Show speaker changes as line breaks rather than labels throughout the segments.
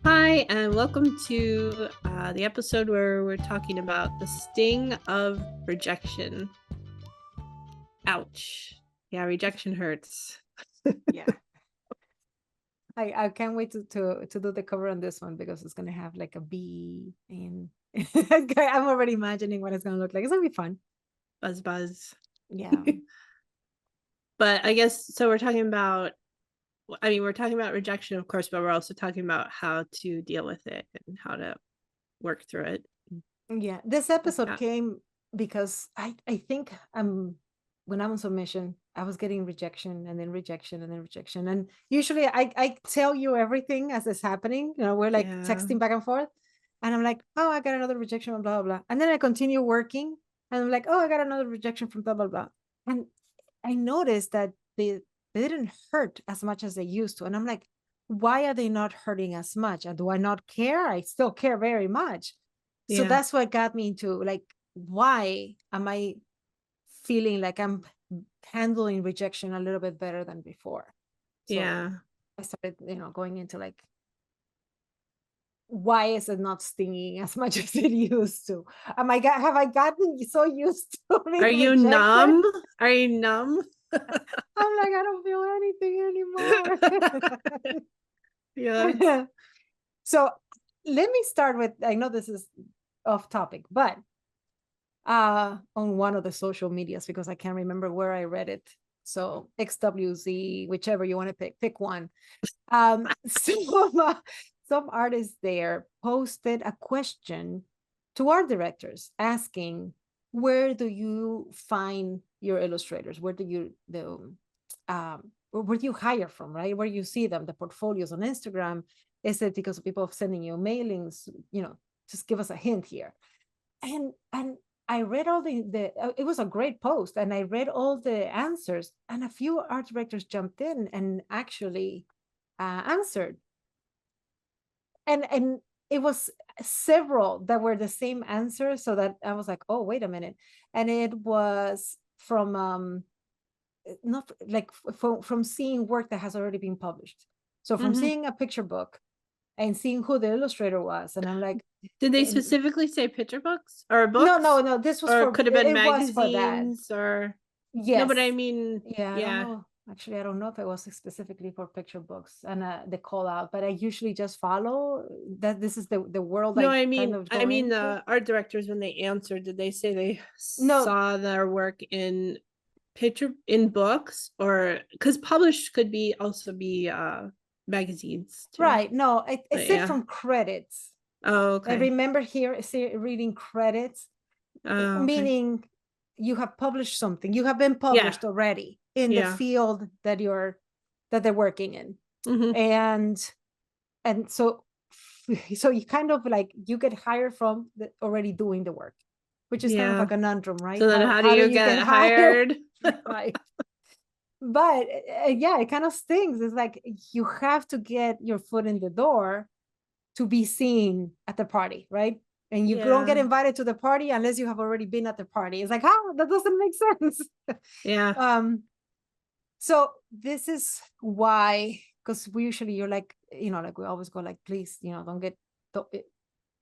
Hi, and welcome to the episode where we're talking about the sting of rejection. Ouch. Yeah, rejection hurts.
Yeah. I can't wait to do the cover on this one because it's gonna have like a bee and I'm already imagining what it's gonna look like. It's gonna be fun.
Buzz, buzz.
Yeah.
But I guess so. We're talking about rejection, of course, but we're also talking about how to deal with it and how to work through it.
Yeah. This
Like
episode
that.
came because I think when I'm on submission, I was getting rejection and then rejection and then rejection. And usually I tell you everything as it's happening. We're like
Yeah.
texting back and forth. And I'm like, oh, I got another rejection, blah, blah, blah. And then I continue working and I'm like, oh, I got another rejection from blah, blah, blah. And I noticed that they didn't hurt as much as they used to. And I'm like, why are they not hurting as much? And do I not care? I still care very much. So
Yeah.
that's what got me into like, why am I feeling like I'm handling rejection a little bit better than before? So
Yeah.
I started, going into like, why is it not stinging as much as it used to? Have I gotten so used to
Are
being
you
rejected?
numb? Are you numb?
I'm like, I don't feel anything anymore.
Yeah.
So let me start with, I know this is off topic, but on one of the social medias, because I can't remember where I read it. So XWZ, whichever you want to pick one. Some artists there posted a question to art directors asking, where do you find your illustrators? Where do you hire from, right? Where you see them, the portfolios on Instagram? Is it because of people sending you mailings? Just give us a hint here. And I read all it was a great post, and I read all the answers, and a few art directors jumped in and actually answered, and it was several that were the same answer, so that I was like, oh, wait a minute. And it was from not like from seeing work that has already been published, so from
Mm-hmm.
seeing a picture book and seeing who the illustrator was, and I'm like,
Did they
and
specifically say picture books or
no, no,
books?
no, this was
Or it
for
could have been
it was for that.
magazines or no, but I
Yes.
mean,
Yeah, I don't
yeah.
know. Actually, I don't know if it was specifically for picture books and the call out, but I usually just follow that. This is the world
No,
I
I
kind
mean,
of
I
go
mean
into.
the art directors when they answered, did they say they
No,
saw their work in picture in books or because published could be also be magazines too.
right. No, I
But
said
yeah.
from credits.
Oh,
I
okay.
remember reading credits,
Oh, okay.
meaning you have published something. You have been
Yeah.
published already in the
Yeah.
field that they're working in.
Mm-hmm.
And so you kind of like, you get hired from already doing the work, which is kind of a
Yeah.
conundrum, right?
So then
how
how do
how do
you
you get
get
hired?
hired?
Right. But yeah, it kind of stings. It's like you have to get your foot in the door to be seen at the party, right? And you don't get
Yeah.
invited to the party unless you have already been at the party. It's like, oh, that doesn't make sense.
Yeah.
um so this is why, because we usually, you're like, like we always go like, please, don't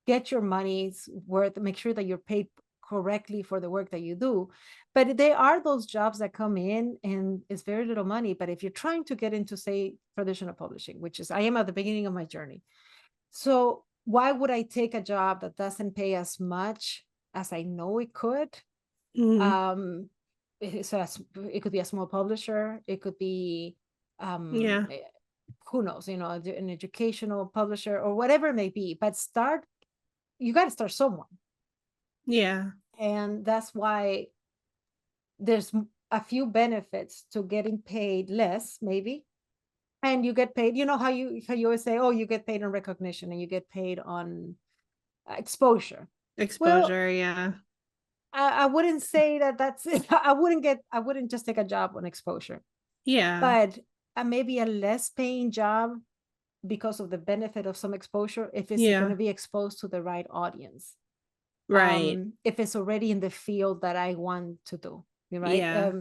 get your money's worth, make sure that you're paid correctly for the work that you do. But there are those jobs that come in and it's very little money. But if you're trying to get into, say, traditional publishing, which is, I am at the beginning of my journey, so why would I take a job that doesn't pay as much as I know it could?
Mm-hmm.
um so it could be a small publisher, it could be
Yeah.
who knows, an educational publisher or whatever it may be, but you got to start somewhere.
Yeah.
And that's why there's a few benefits to getting paid less, maybe. And you get paid, how you always say, oh, you get paid on recognition and you get paid on exposure. Well,
Exposure, yeah.
I wouldn't say that that's it. I wouldn't just take a job on exposure,
Yeah.
but maybe a less paying job because of the benefit of some exposure if it's going
Yeah.
to be exposed to the right audience,
Right.
if it's already in the field that I want to do, right?
Yeah.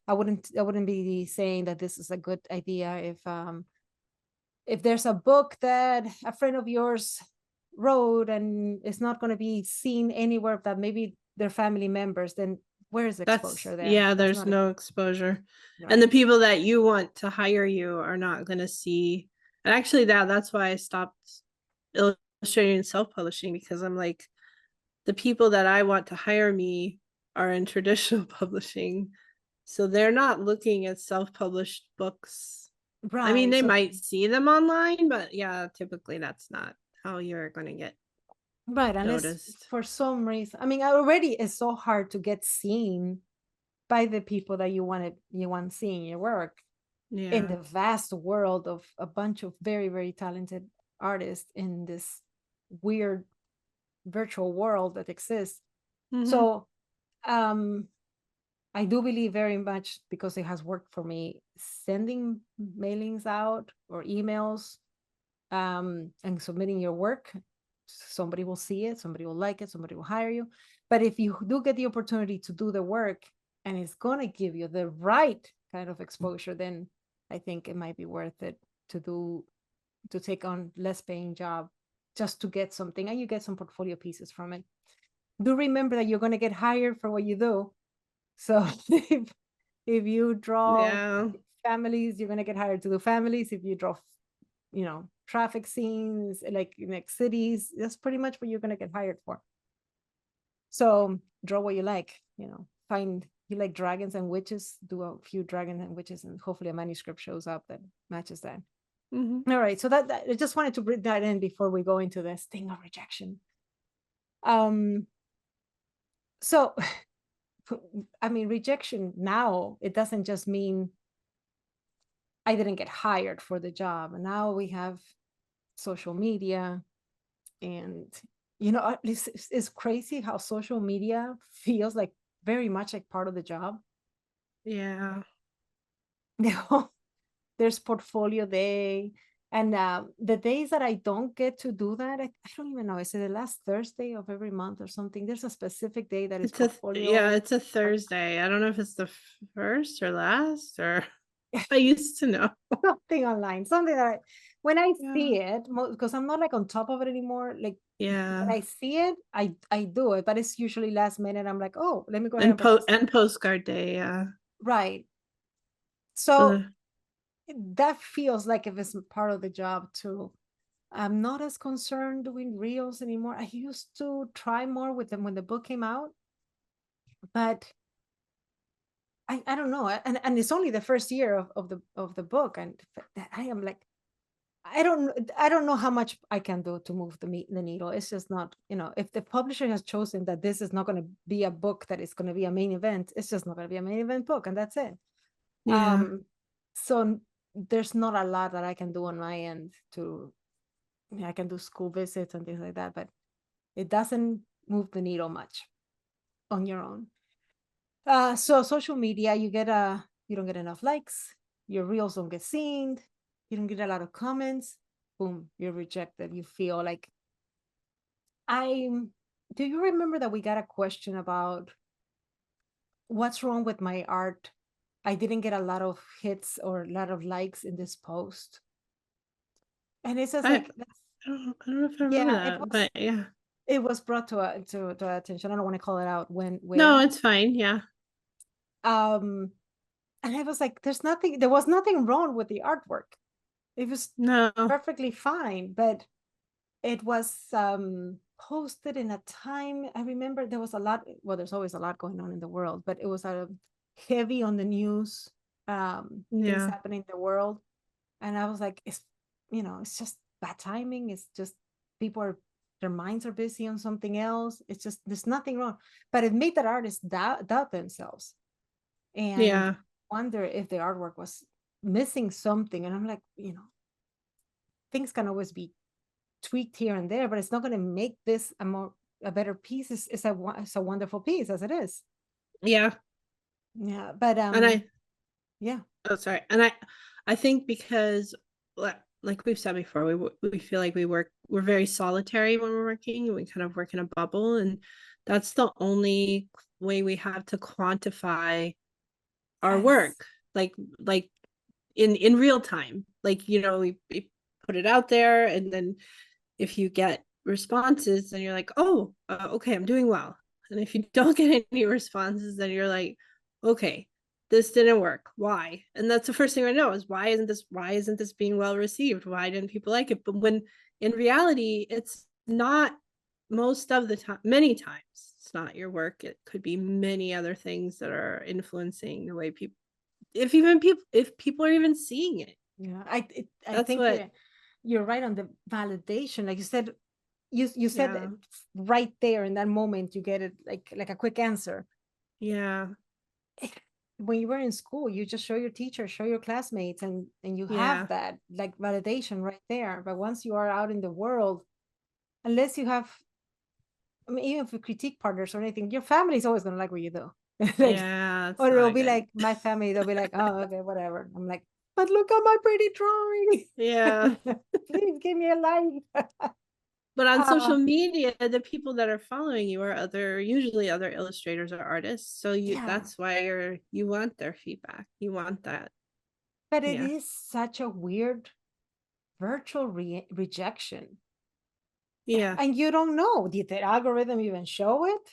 I wouldn't be saying that this is a good idea if if there's a book that a friend of yours wrote and it's not going to be seen anywhere that maybe their family members, then where's
That's,
exposure there?
yeah,
There's
there's
not,
no exposure. And the
right?
people that you want to hire you are not going to see. And actually that's why I stopped illustrating self-publishing, because I'm like, the people that I want to hire me are in traditional publishing. So they're not looking at self-published books. I mean,
Right.
they
So,
might see them online, but yeah, typically that's not how you're going to get
right. Unless
noticed.
for some reason, I mean, already it's so hard to get seen by the people that you want seeing your work in
Yeah.
the vast world of a bunch of very, very talented artists in this weird virtual world that exists.
Mm-hmm.
So, um, I do believe very much, because it has worked for me, sending mailings out or emails, and submitting your work. Somebody will see it, somebody will like it, somebody will hire you. But if you do get the opportunity to do the work and it's going to give you the right kind of exposure, then I think it might be worth it to take on less paying job just to get something, and you get some portfolio pieces from it. Do remember that you're going to get hired for what you do. So if you draw
Yeah.
families, you're going to get hired to do families. If you draw, traffic scenes like cities, that's pretty much what you're going to get hired for. So draw what you like, find you like dragons and witches, do a few dragons and witches, and hopefully a manuscript shows up that matches that.
Mm-hmm.
All right, so that I just wanted to bring that in before we go into the Sting of Rejection. um so I mean, rejection now, it doesn't just mean I didn't get hired for the job. And now we have social media, and it's crazy how social media feels like very much like part of the job.
Yeah.
There's portfolio day, and the days that I don't get to do that, I don't even know, is it the last Thursday of every month or something? There's a specific day that is
Yeah,
portfolio.
it's a Thursday. I don't know if it's the first or last, or I used to know.
Something online, something that when I
Yeah.
see it, because I'm not like on top of it anymore, like when
Yeah.
I see it, I do it, but it's usually last minute. I'm like, oh, let me go ahead and participate.
And postcard day, yeah.
Right. So
Uh,
that feels like if it's part of the job too. I'm not as concerned doing reels anymore. I used to try more with them when the book came out, but I don't know. And it's only the first year of the book, and I am like, I don't know how much I can do to move the needle. It's just not, if the publisher has chosen that this is not going to be a book that is going to be a main event, it's just not going to be a main event book, and that's it.
yeah.
So there's not a lot that I can do on my end I can do school visits and things like that, but it doesn't move the needle much on your own. So social media, you don't get enough likes, your reels don't get seen, you don't get a lot of comments, boom, you're rejected. You feel like I do you remember that we got a question about what's wrong with my art? I didn't get a lot of hits or a lot of likes in this post. And it's just
I,
like that's
I don't know if I remember
yeah,
that, but yeah.
it was brought to our attention. I don't want to call it out
No,
where.
it's fine. Yeah.
Um and I was like, there was nothing wrong with the artwork. It was
No.
perfectly fine, but it was posted in a time. I remember there was a lot, well, there's always a lot going on in the world, but it was heavy on the news, things
Yeah.
happening in the world. And I was like, it's just bad timing. It's just people are their minds are busy on something else. It's just there's nothing wrong. But it made that artists doubt themselves and
Yeah.
wonder if the artwork was missing something. And I'm like, things can always be tweaked here and there, but it's not going to make this a better piece. It's a wonderful piece as it is.
Yeah.
Yeah, but
And
yeah,
oh, sorry. And I think because like we've said before, we feel like we're very solitary when we're working, and we kind of work in a bubble, and that's the only way we have to quantify our
yes,
work, like in real time. Like, put it out there, and then if you get responses, then you're like, oh, okay, I'm doing well. And if you don't get any responses, then you're like, okay, this didn't work. Why? And that's the first thing I know is why isn't this being well received? Why didn't people like it? But when in reality, it's not most of the time, many times, it's not your work. It could be many other things that are influencing the way people, if people are even seeing it.
Yeah, I
That's
think
what,
you're right on the validation. Like you said, you said
yeah,
right there in that moment, you get it like a quick answer.
yeah,
When you were in school, you just show your teacher, show your classmates, and you have
yeah.
that like validation right there. But once you are out in the world, unless you have, I mean, even for critique partners or anything, your family is always gonna like what you do. Like,
Yeah,
or
it's
it'll
not
be
good.
like my family, they'll be like, oh, okay, whatever. I'm like, but look at my pretty drawing.
Yeah.
Please give me a like.
But on
uh,
social media, the people that are following you are usually other illustrators or artists. So
yeah,
that's why you want their feedback. You want that.
but it
Yeah.
is such a weird virtual rejection.
Yeah.
And you don't know, did the algorithm even show it?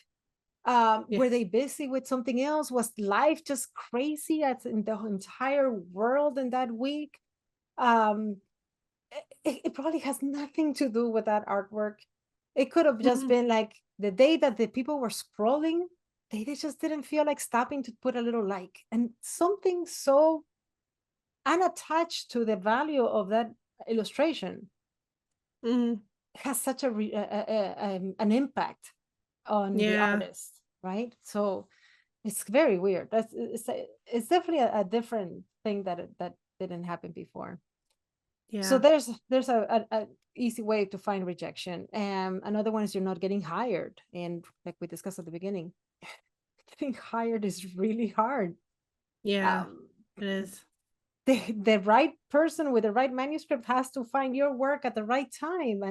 Yeah.
Were they busy with something else? Was life just crazy as in the entire world in that week? Um, it probably has nothing to do with that artwork. It could have just
Mhm.
been like the day that the people were scrolling, they just didn't feel like stopping to put a little like. And something so unattached to the value of that illustration
Mhm.
has such an impact on the
Yeah.
artist, right? So it's very weird. It's definitely a different thing that didn't happen before. So
Yeah.
there's a easy way to find rejection. Another one is you're not getting hired, and like we discussed at the beginning, getting hired is really hard.
Yeah.
Um,
It is.
the right person with the right manuscript has to find your work at the right time,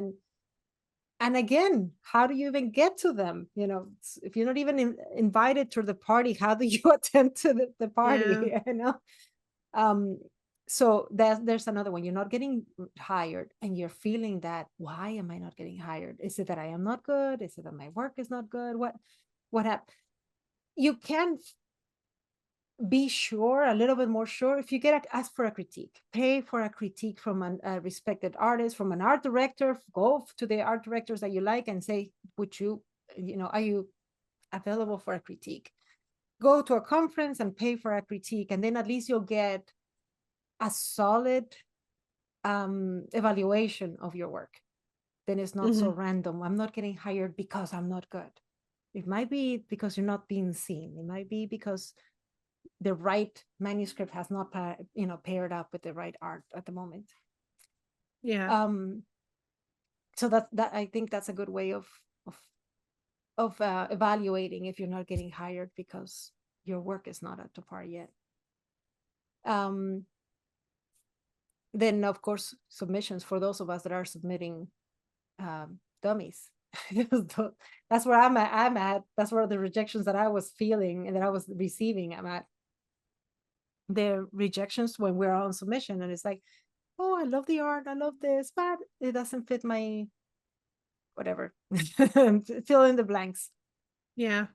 and again, how do you even get to them? You know, if you're not even invited to the party, how do you attend to the
Yeah.
party? You know. um so there's another one. You're not getting hired and you're feeling that, why am I not getting hired? Is it that I am not good? Is it that my work is not good? What happened? You can be sure, a little bit more sure, if you ask for a critique, pay for a critique from a respected artist, from an art director. Go to the art directors that you like and say, would you, are you available for a critique? Go to a conference and pay for a critique, and then at least you'll get a solid evaluation of your work. Then it's not so
Mhm.
random. I'm not getting hired because I'm not good. It might be because you're not being seen. It might be because the right manuscript has not paired up with the right art at the moment.
Yeah.
um so that I think that's a good way of evaluating if you're not getting hired because your work is not up to par yet. um then of course, submissions, for those of us that are submitting dummies. That's where I'm at. That's where the rejections that I was feeling and that I was receiving, I'm at. The rejections when we're on submission and it's like, oh, I love the art, I love this, but it doesn't fit my whatever. Fill in the blanks.
Yeah.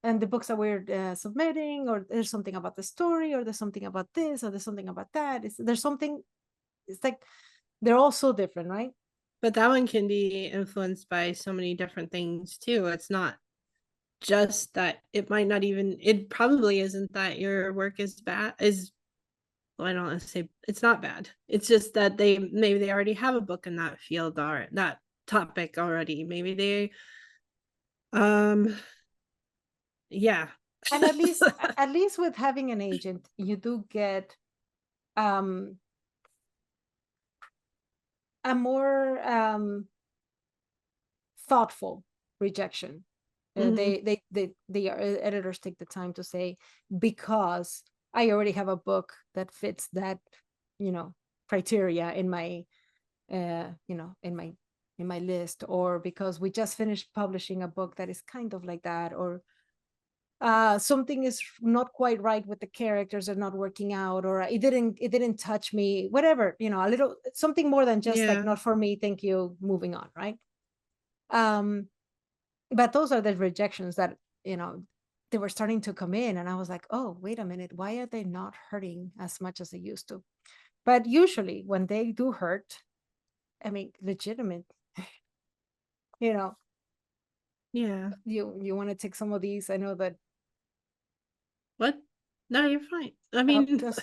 And the books that we're submitting, or there's something about the story, or there's something about this, or there's something about that. There's something. It's like they're all so different, right?
But that one can be influenced by so many different things too. It's not just that, it probably isn't that your work is bad, well, I don't want to say it's not bad. It's just that maybe they already have a book in that field or that topic already. Maybe they um yeah.
And at least with having an agent, you do get um a more thoughtful rejection.
Mhm.
The editors take the time to say, because I already have a book that fits that, you know, criteria in my, in my list, or because we just finished publishing a book that is kind of like that, or something is not quite right with the characters, are not working out, or it didn't touch me, whatever, a little something more than just like,
Yeah.
not for me, thank you, moving on, right? um but those are the rejections that, they were starting to come in, and I was like, oh, wait a minute, why are they not hurting as much as they used to? But usually when they do hurt, I mean, legitimate, you know
Yeah.
you want to take some of these? I know that.
What? No, you're fine. I mean,
Just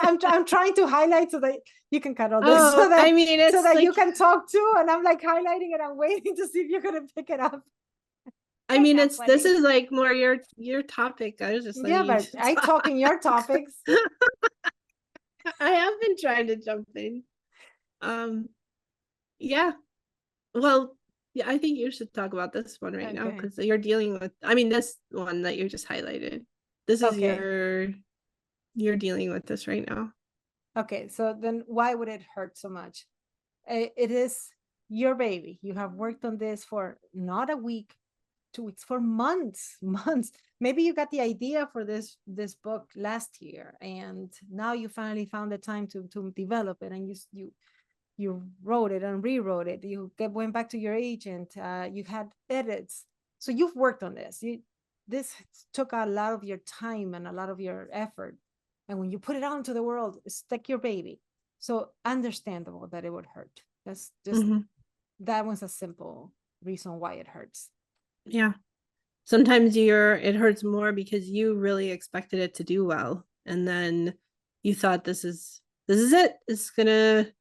I'm trying to highlight so that you can cut all this, so
oh,
that
I mean, it's
you
like,
can talk too, and I'm like highlighting and I'm waiting to see if you're gonna pick it up.
I mean,
Not
this
funny.
is like more your topic. I was just letting
Yeah,
you
but I talk in your topics.
I have been trying to jump in. Um, yeah. Well, yeah, I think you should talk about this one right now,
Okay.
because you're dealing with, I mean, this one that you just highlighted. This is
Okay.
you're dealing with this right now.
Okay. So then why would it hurt so much? It is your baby. You have worked on this for not a week, 2 weeks, for months, months. Maybe you got the idea for this book last year, and now you finally found the time to develop it, and you wrote it and rewrote it. Went back to your agent. You had edits, so you've worked on this. This took a lot of your time and a lot of your effort, and when you put it out into the world, it's like your baby. So understandable that it would hurt. That's just
Mhm.
that was a simple reason why it hurts.
Yeah. Sometimes it hurts more because you really expected it to do well, and then you thought this is it. It's gonna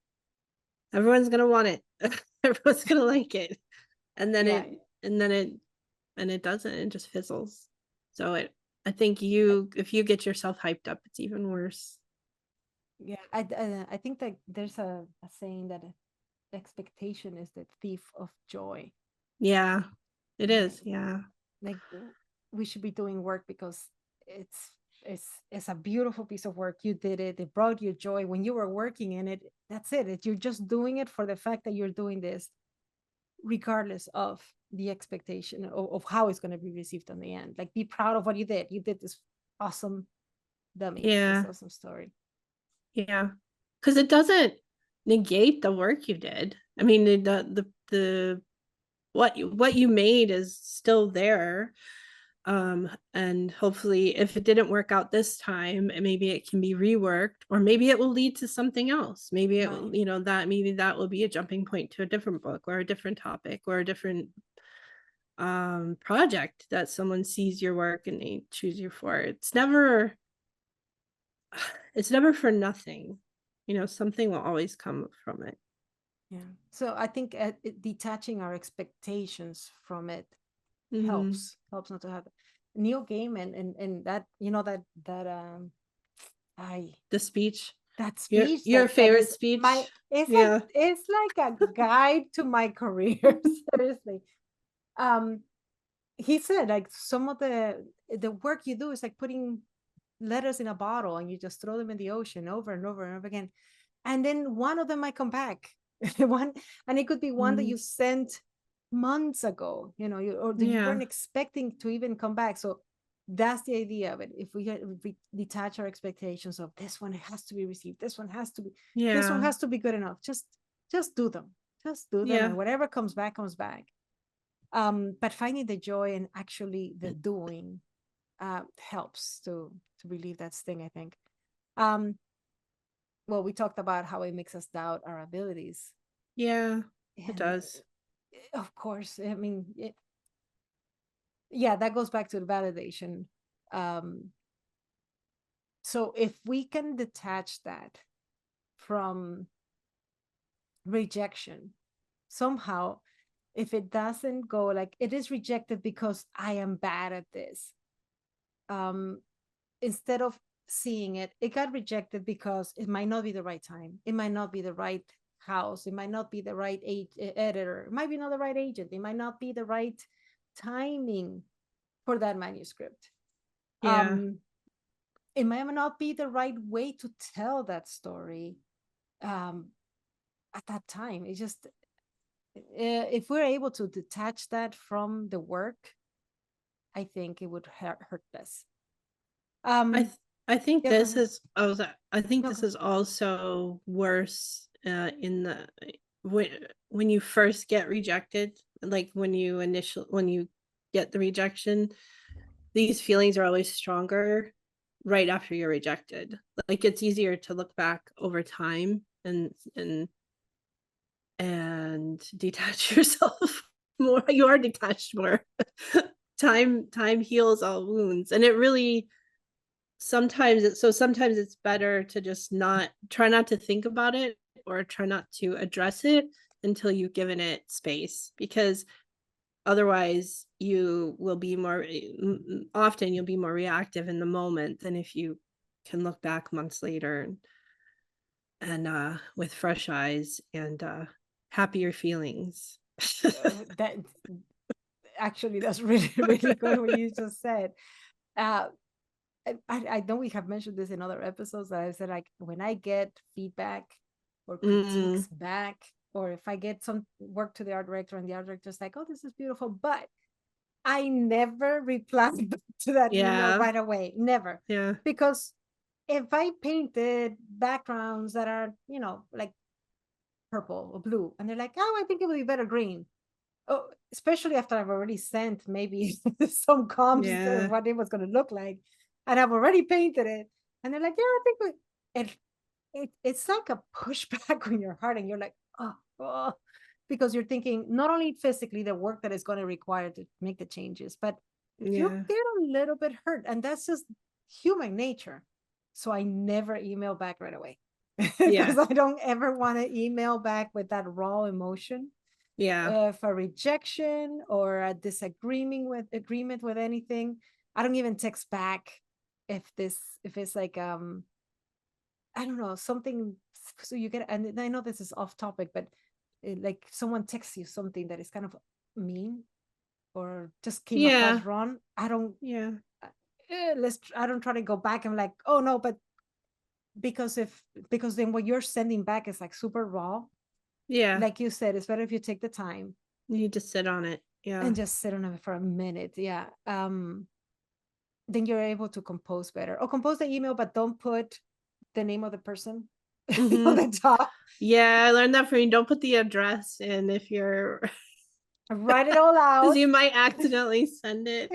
everyone's gonna want it. Everyone's gonna like it. And then
Yeah.
it doesn't, it just fizzles. So I think if you get yourself hyped up, it's even worse.
Yeah, I think that there's a saying that expectation is the thief of joy.
Yeah, it
Right.
is. Yeah.
Like, we should be doing work because it's it's a beautiful piece of work. You did it. It brought you joy when you were working in it. That's it. You're just doing it for the fact that you're doing this, regardless of the expectation of how it's going to be received on the end. Like, be proud of what you did. You did this awesome dummy, this
Yeah.
awesome story.
Yeah. Because it doesn't negate the work you did. I mean, the what you made is still there. And hopefully if it didn't work out this time, maybe it can be reworked, or maybe it will lead to something else. Maybe it
Right.
maybe that will be a jumping point to a different book or a different topic or a different project that someone sees your work and they choose you for. It's never for nothing. Something will always come from it.
Yeah. So I think detaching our expectations from it
Mm-hmm.
helps not to have Neil Gaiman, and that, I
The speech.
that
your
speech
your
that
favorite
is my,
speech.
it's like
Yeah.
it's like a guide to my career. Seriously. um he said, like, some of the work you do is like putting letters in a bottle, and you just throw them in the ocean over and over and over again, and then one of them might come back. One, and it could be one that
Mm,
you sent months ago, or that you
yeah.
weren't expecting to even come back. So that's the idea of it. If we detach our expectations of, this one has to be received, this one
Yeah.
has to be good enough, just do them,
Yeah.
and whatever comes back comes back. But finding the joy in actually the doing helps to relieve that sting, I think. um well, we talked about how it makes us doubt our abilities,
Yeah. It
and
does.
of course, I mean, yeah, that goes back to the validation. um so if we can detach that from rejection somehow, if it doesn't go like, it is rejected because I am bad at this, um instead of seeing it got rejected because it might not be the right time, it might not be the right house, it might not be the right editor, it might be not the right agent, it might not be the right timing for that manuscript.
Yeah.
um it might not be the right way to tell that story um at that time. It's just, if we're able to detach that from the work, I think it would hurt less.
I th- I think
Yeah, go
this
ahead.
is I think
No,
this
go.
is also worse in the when you first get rejected, like when you get the rejection, these feelings are always stronger right after you're rejected. Like it's easier to look back over time and detach yourself more. You are detached more. Time heals all wounds, and it really sometimes it's better to just not to think about it or try not to address it until you've given it space, because otherwise you will be more often you'll be more reactive in the moment than if you can look back months later and with fresh eyes and happier feelings.
That actually, that's really, really good what you just said. Uh, I know we have mentioned this in other episodes that I said, like, when I get feedback or critiques
Mm,
back, or if I get some work to the art director and the art director's like, oh, this is beautiful, but I never reply to that email
yeah,
right away. Never.
yeah,
Because if I painted backgrounds that are, like purple or blue, and they're like, oh, I think it would be better green. Oh, especially after I've already sent maybe some comps of
yeah,
what it was going to look like, and I've already painted it, and they're like, yeah, I think it's like a pushback on your heart, and you're like, oh, because you're thinking not only physically the work that is going to require to make the changes, but you
yeah,
get a little bit hurt, and that's just human nature. So I never email back right away
yeah,
because I don't ever want to email back with that raw emotion
yeah,
of a rejection or a disagreement with anything. I don't even text back if it's like I don't know, something. So you get, and I know this is off topic, but like someone texts you something that is kind of mean or just came across
yeah,
wrong. I don't
yeah,
I don't try to go back and like, oh no, but because then what you're sending back is like super raw.
yeah.
Like you said, it's better if you take the time
You need to sit on it. Yeah.
and just sit on it for a minute. Yeah. Then you're able to compose better, or compose the email, but don't put the name of the person on
Mm-hmm.
the top.
Yeah, I learned that from you. Don't put the address in if you're,
Write it all
because
out.
you might accidentally send it.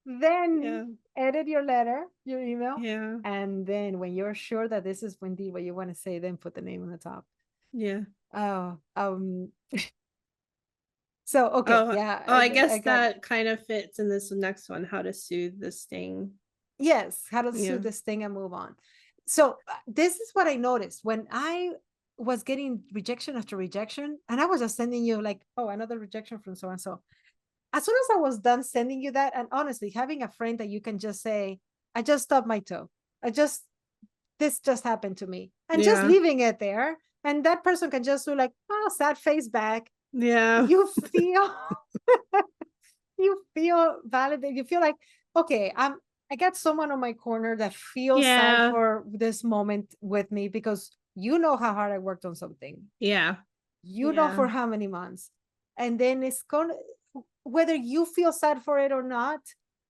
Then
Yeah,
edit your letter, your email.
yeah,
And then when you're sure that this is indeed what you want to say, then put the name on the top.
yeah.
Oh, so okay,
Oh,
yeah,
oh, I
I
guess
got,
that kind of fits in this next one, how to soothe the sting.
yes, how to
Yeah.
sue this thing and move on. So this is what I noticed when I was getting rejection after rejection, and I was just sending you like, oh, another rejection from so and so. As soon as I was done sending you that, and honestly, having a friend that you can just say, I just stubbed my toe. I just, this just happened to me, and just
Yeah.
leaving it there. And that person can just do like, oh, sad face back.
Yeah.
You feel, you feel validated. You feel like, okay, I got someone on my corner that feels sad
Yeah.
for this moment with me, because you know how hard I worked on something.
Yeah.
You know
Yeah.
for how many months. And then it's going to, whether you feel sad for it or not,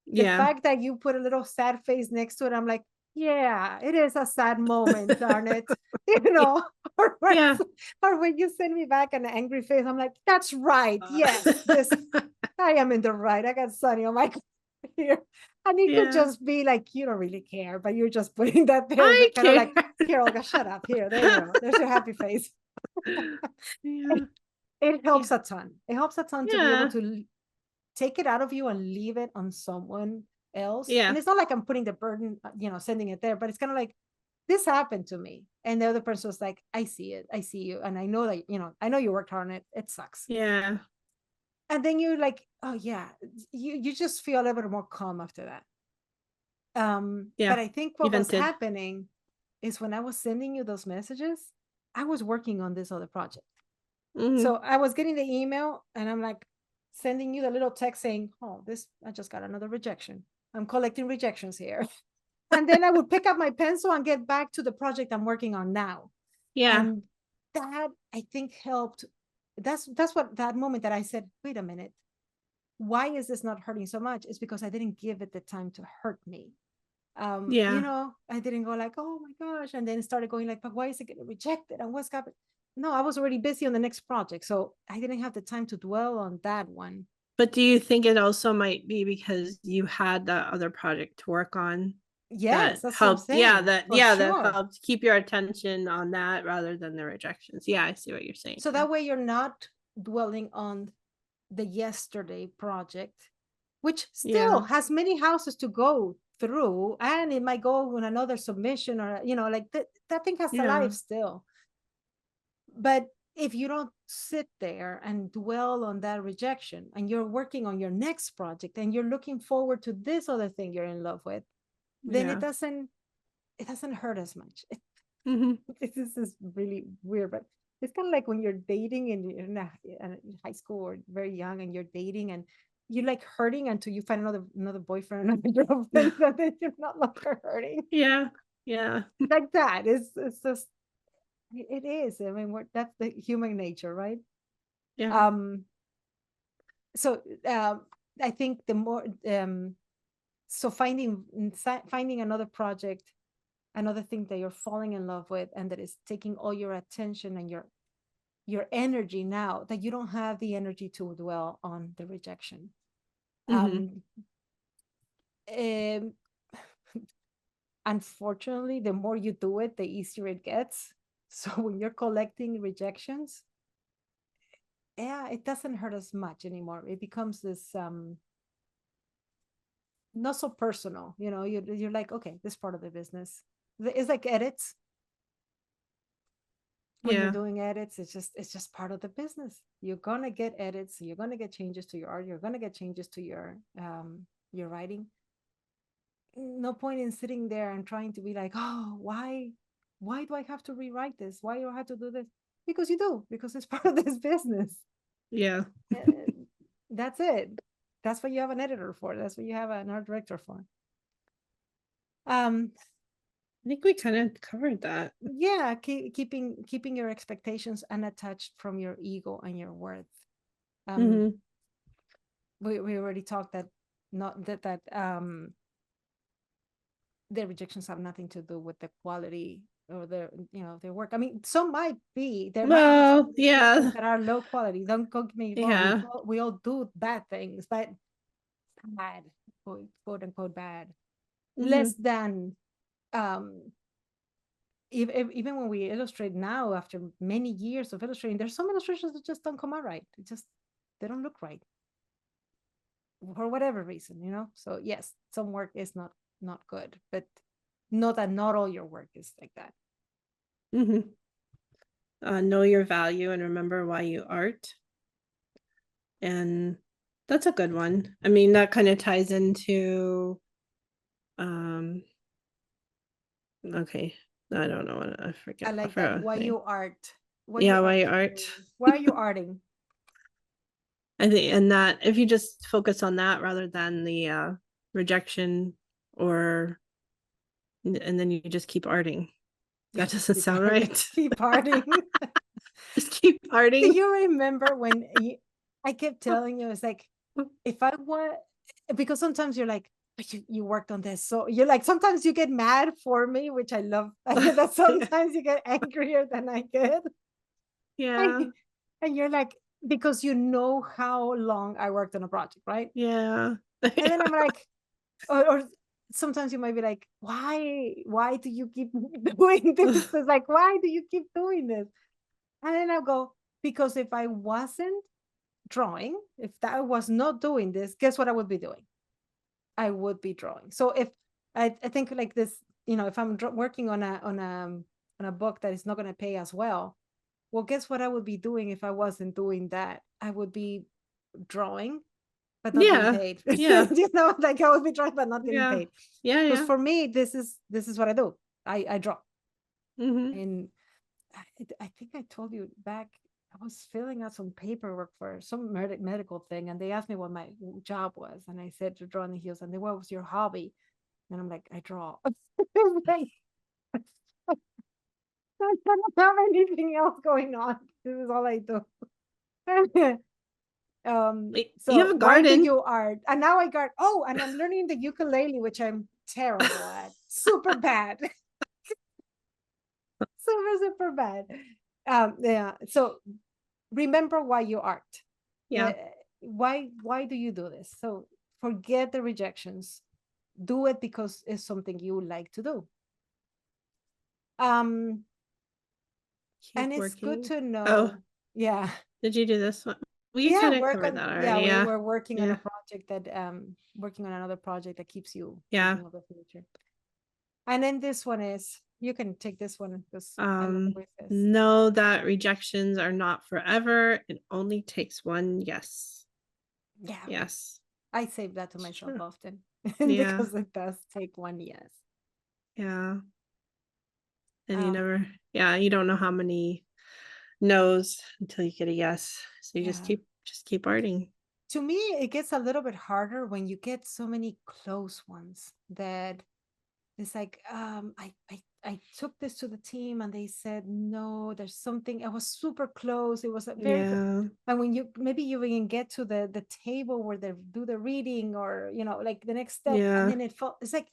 the
Yeah.
fact that you put a little sad face next to it, I'm like, yeah, it is a sad moment, darn it. You
Yeah.
know, or when,
Yeah.
or when you send me back an angry face, I'm like, that's right. Yes, this, I am in the right. I got Sunny on my here. And it could
Yeah.
just be like, you don't really care, but you're just putting that there,
I
kind of
care.
like, here, Olga, shut up. Here, there you go. There's your happy face.
Yeah.
It
Yeah.
helps a ton. It helps a ton to be able
Yeah.
to take it out of you and leave it on someone else. And
Yeah.
it's not like I'm putting the burden, sending it there, but it's kind of like, this happened to me. And the other person was like, I see it. I see you. And I know that, I know you worked hard on it. It sucks.
Yeah.
And then you're like, oh yeah, you just feel a little bit more calm after that.
Yeah.
But I think
You
what was
vented.
happening is when I was sending you those messages, I was working on this other project.
Hmm.
So I was getting the email and I'm like sending you the little text saying, oh, I just got another rejection. I'm collecting rejections here. And then I would pick up my pencil and get back to the project I'm working on now.
Yeah.
And that I think helped. That's what that moment that I said, wait a minute. why is this not hurting so much? It's because I didn't give it the time to hurt me.
Yeah.
I didn't go like, oh my gosh, and then started going like, but why is it getting rejected and what's happening? No, I was already busy on the next project, so I didn't have the time to dwell on that one.
But do you think it also might be because you had that other project to work on
Yes,
that
that's what I'm
helped? Yeah,
saying, for
that
sure.
helped keep your attention on that rather than the rejections. Yeah, I see what you're saying.
So
Yeah.
that way you're not dwelling on the yesterday project, which still
Yeah.
has many houses to go through, and it might go on another submission, or like that thing has a
Yeah.
life still. But if you don't sit there and dwell on that rejection, and you're working on your next project, and you're looking forward to this other thing you're in love with, then
Yeah.
it doesn't hurt as much.
Hmm.
This is really weird, but it's kind of like when you're dating and you're in high school or very young, and you're dating, and you're like hurting until you find another boyfriend, another girlfriend, and then you're not longer hurting.
Yeah. Yeah.
Like that. It's just, it is. I mean, that's the human nature, right?
Yeah.
Um, so I think the more so finding another project, another thing that you're falling in love with, and that is taking all your attention and your energy, now that you don't have the energy to dwell on the rejection.
Hmm.
um, um Unfortunately, the more you do it, the easier it gets. So when you're collecting rejections, yeah, it doesn't hurt as much anymore. It becomes this not so personal. You're like, okay, this part of the business. It's like edits. When you're
Yeah.
doing edits, it's just part of the business. You're gonna get edits, you're gonna get changes to your art, you're gonna get changes to your writing. No point in sitting there and trying to be like, oh, why do I have to rewrite this? Why do I have to do this? Because you do, because it's part of this business.
Yeah.
Uh, that's it. That's what you have an editor for. That's what you have an art director for. um
I think we kind of covered that.
yeah, keeping your expectations unattached from your ego and your worth. um
Hmm.
we already talked that, not that the rejections have nothing to do with the quality or their work. I mean, some might be, there might be some
Well,
rejections
yeah.
that are low quality, don't get me wrong. we
Yeah.
all, we all do bad things, but bad, quote unquote bad, less
Hmm.
than um even when we illustrate now, after many years of illustrating, there's some illustrations that just don't come out right. They don't look right for whatever reason. So yes, some work is not good, but not all your work is like that.
Hmm. Know your value and remember why you art. And that's a good one. I mean, that kind of ties into um okay. I don't know what I
I
forget. I
like that.
forgot a
Why
thing.
you art? What you
Yeah, why you
arting?
art.
Why are you arting?
I think and that if you just focus on that rather than the rejection or and then you just keep arting. That doesn't
Keep
sound
arting.
right.
Keep arting.
Just keep
Do
arting.
you remember when I kept telling you, it's like, if I want, because sometimes you're like, but you worked on this. So you're like, sometimes you get mad for me, which I love. That sometimes you get angrier than I get.
Yeah.
And, and you're like, because you know how long I worked on a project, right?
Yeah.
And then I'm like, or sometimes you might be like, why do you keep doing this? It's like, why do you keep doing this? And then I'll go, because if I wasn't drawing, if I was not doing this, guess what I would be doing? I would be drawing. So if I think like this, if I'm working on a book that is not going to pay as well, guess what I would be doing if I wasn't doing that? I would be drawing, but not getting
Yeah.
paid.
Yeah.
Like I would be drawing, but not getting
Yeah.
paid.
Yeah.
Because
Yeah.
for me, this is what I do. I draw.
Hmm.
And I think I told you back, I was filling out some paperwork for some medical thing, and they asked me what my job was, and I said to draw on the heels, and they, what was your hobby? And I'm like, I draw. Like, I don't have anything else going on. This is all I do.
Wait, you have
So
a
why do
garden.
you art? And now I got, oh, and I'm learning the ukulele, which I'm terrible at. Super bad. Super bad. Yeah. So remember why you art.
Yeah.
Why do you do this? So forget the rejections. Do it because it's something you like to do. Um,
Keep
and it's good
working.
to
Oh,
know. Yeah.
did you do this one? We
Yeah,
kind of
work
covered
on,
that
yeah,
already.
we
Yeah.
were working on a
Yeah.
project that working on another project that keeps you
Yeah.
thinking of the future. And then this one is, you can take this one because I love the way it says.
Know that rejections are not forever. It only takes one yes.
Yeah,
Yes.
I say that to myself
Sure.
often
Yeah.
because it does take one yes.
Yeah. And you
Um,
never, yeah, you don't know how many no's until you get a yes. So you
yeah.
just keep arting.
To me, it gets a little bit harder when you get so many close ones that it's like, I took this to the team and they said, no, there's something, I was super close. It was a very close.
Yeah.
And when you, maybe you even get to the table where they do the reading or, like the next step, and
Yeah.
then it's like,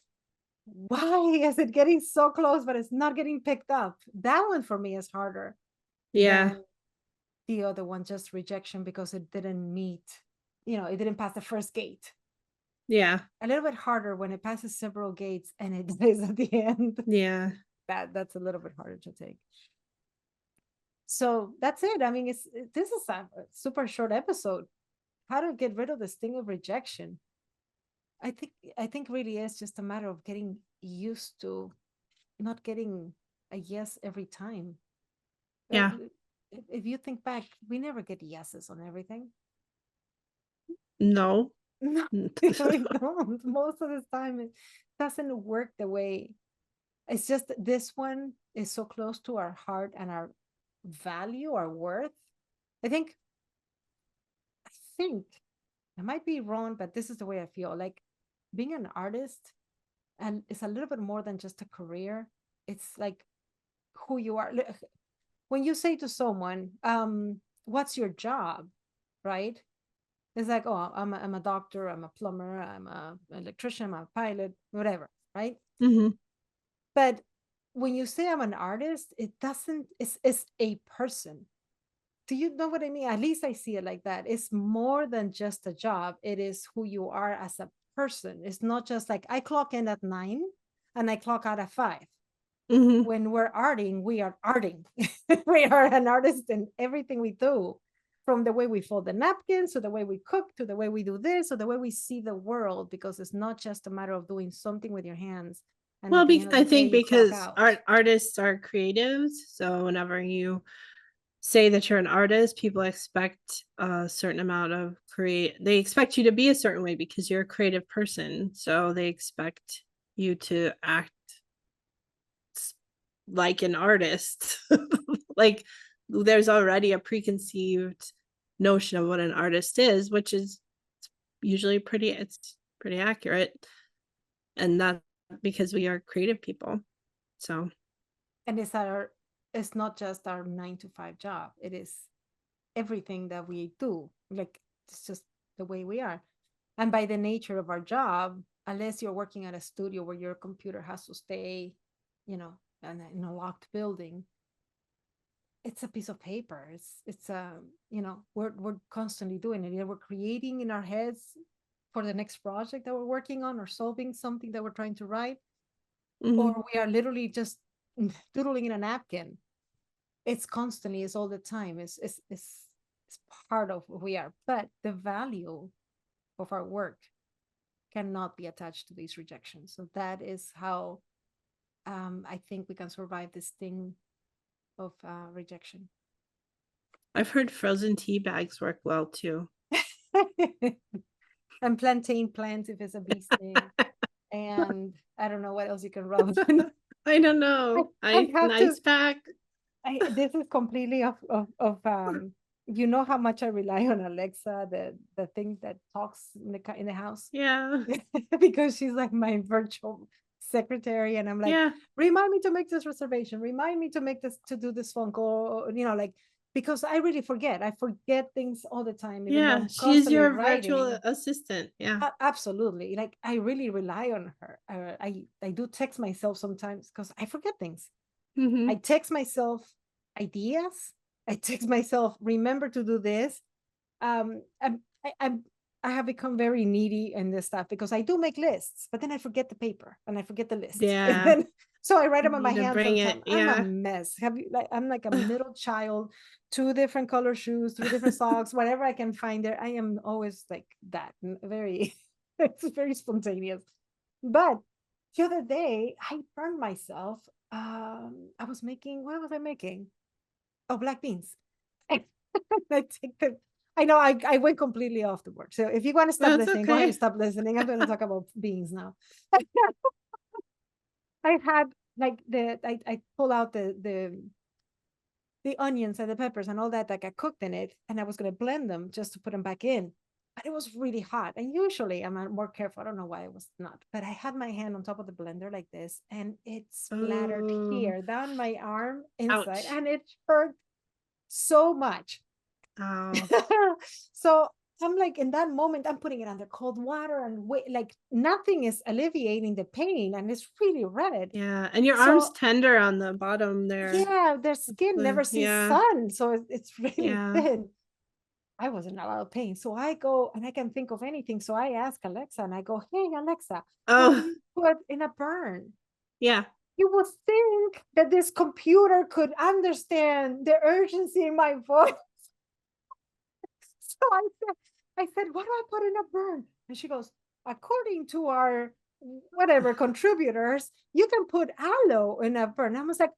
why is it getting so close, but it's not getting picked up? That one for me is harder
Yeah.
than the other one, just rejection because it didn't meet, it didn't pass the first gate.
Yeah.
A little bit harder when it passes several gates and it is at the end.
Yeah.
That's a little bit harder to take. So that's it. I mean, this is a super short episode. How to get rid of the sting of rejection. I think really is just a matter of getting used to not getting a yes every time. Uh,
Yeah.
If you think back, we never get yeses on everything.
No.
No, we don't. Most of the time, it doesn't work the way. It's just that this one is so close to our heart and our value, our worth. I think, I think I might be wrong, but this is the way I feel. Like being an artist, and it's a little bit more than just a career. It's like who you are. When you say to someone, what's your job? Right? It's like, oh, I'm a doctor, I'm a plumber, I'm a electrician, I'm a pilot, whatever, right?
Mm-hmm.
But when you say I'm an artist, it doesn't, it's a person. Do you know what I mean? At least I see it like that. It's more than just a job. It is who you are as a person. It's not just like I clock in at 9 and I clock out at 5.
Mm-hmm.
When we're arting, we are arting. We are an artist in everything we do, from the way we fold the napkins to the way we cook to the way we do this or the way we see the world, because it's not just a matter of doing something with your hands and
Well,
at the end of
I
the day
think
you clock
because
out.
artists are creatives, so whenever you say that you're an artist, people expect a certain amount of they expect you to be a certain way because you're a creative person. So they expect you to act like an artist. Like there's already a preconceived notion of what an artist is, which is usually it's pretty accurate. And that's because we are creative people. So
And it's not just our 9 to 5 job. It is everything that we do. Like it's just the way we are. And by the nature of our job, unless you're working at a studio where your computer has to stay, in a locked building, it's a piece of paper. It's we're constantly doing it. Either we're creating in our heads for the next project that we're working on or solving something that we're trying to write,
mm-hmm.
or we are literally just doodling in a napkin. It's constantly, it's all the time. It's part of who we are. But the value of our work cannot be attached to these rejections. So that is how I think we can survive this thing of rejection.
I've heard frozen tea bags work well too.
And plantain plants if it's a bee sting. And I don't know what else you can rub.
I don't know.
I
An
have to.
ice pack.
This is completely of. You know how much I rely on Alexa, the thing that talks in the house.
Yeah.
Because she's like my virtual secretary, and I'm like,
Yeah.
remind me to make this reservation, remind me to do this phone call, like because I really forget. I forget things all the time, even though
Yeah,
I'm
she's
constantly
your virtual
writing.
assistant. Yeah.
Absolutely. Like I really rely on her. I do text myself sometimes because I forget things. I
Hmm.
text myself ideas. I text myself, remember to do this. I'm I have become very needy in this stuff because I do make lists, but then I forget the paper and I forget the list. And
Yeah.
then so I write
You
them on my
need to
hands all
bring
the time.
it.
I'm a
Yeah.
mess. Have you like I'm like a middle child, two different color shoes, two different socks, whatever I can find there. I am always like that. Very it's very spontaneous. But the other day I burned myself. I was making what was I making? Oh, black beans. I take the I know I went completely off the board. So if you want to stop
That's
listening, go ahead and
okay.
stop listening. I'm going to talk about beans now. I had like I pull out the onions and the peppers and all that like I cooked in it, and I was going to blend them just to put them back in. But it was really hot, and usually I'm more careful. I don't know why I was not, but I had my hand on top of the blender like this, and it splattered
Oh,
here down my arm inside,
ouch.
and it hurt so much.
Oh,
So I'm like in that moment, I'm putting it under cold water and wait, like nothing is alleviating the pain, and it's really red.
yeah. And your arm's
So
tender on the bottom there.
yeah, their skin never sees
Yeah.
sun, so it's really
Yeah.
thin. I was in a lot of pain, so I go and I can think of anything. So I ask Alexa, and I go, "Hey Alexa, what do
Oh,
you put in a burn?"
yeah.
You would think that this computer could understand the urgency in my voice. So I said, what do I put in a burn? And she goes, according to our whatever contributors, you can put aloe in a burn. I was like,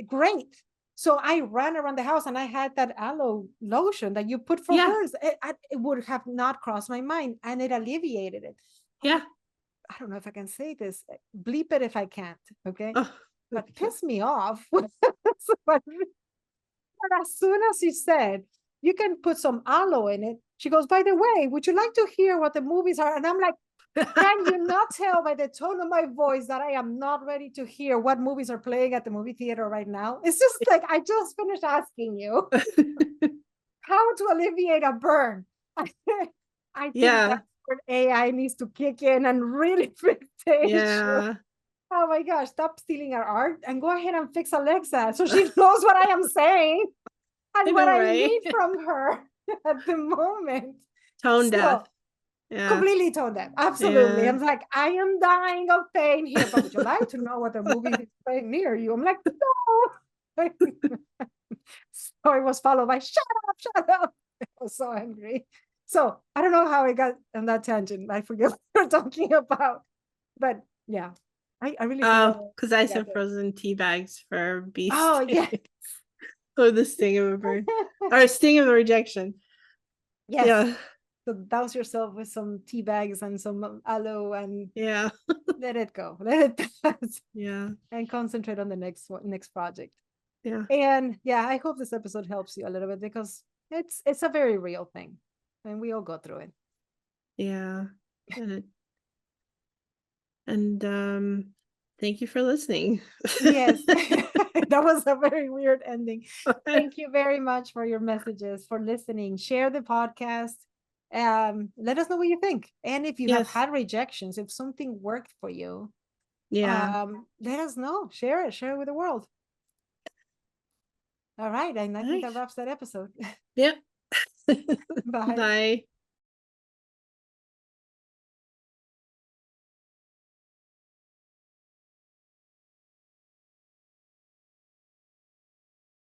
great. So I ran around the house and I had that aloe lotion that you put for
Yeah.
burns. It would have not crossed my mind, and it alleviated it. Oh my,
Yeah.
I don't know if I can say this. Bleep it if I can't. Okay.
Oh,
But piss me off. But as soon as she said, you can put some aloe in it, she goes, by the way, would you like to hear what the movies are? And I'm like, can you not tell by the tone of my voice that I am not ready to hear what movies are playing at the movie theater right now? It's just like, I just finished asking you how to alleviate a burn. I think
yeah.
that's where AI needs to kick in and really fix the issue.
Yeah.
Oh my gosh, stop stealing our art and go ahead and fix Alexa so she knows what I am saying
I
and what
know,
I
right?
need from her at the moment.
Tone deaf.
So
Yeah.
completely tone deaf. Absolutely.
Yeah.
I'm like, I am dying of pain here, but would you like to know what the movie is playing near you? I'm like, no. So it was followed by shut up, shut up. I was so angry. So I don't know how I got on that tangent. I forget what we're talking about. But yeah, I really forgot
Oh,
how
because I
I got
said
there.
frozen tea bags for
Oh
beast.
yeah.
Or the sting of a bird. Or sting of a rejection.
Yes.
Yeah.
So douse yourself with some tea bags and some aloe and
Yeah.
let it go. Let it pass
Yeah.
and concentrate on the next project.
Yeah.
And yeah, I hope this episode helps you a little bit because it's a very real thing and we all go through it.
Yeah. And thank you for listening.
Yes. That was a very weird ending. Thank you very much for your messages, for listening. Share the podcast. Let us know what you think. And if you have
Yes.
had rejections, if something worked for you,
Yeah.
let us know. Share it with the world. All right. And I think that
Nice.
wraps that episode.
Yep.
Bye.
Bye.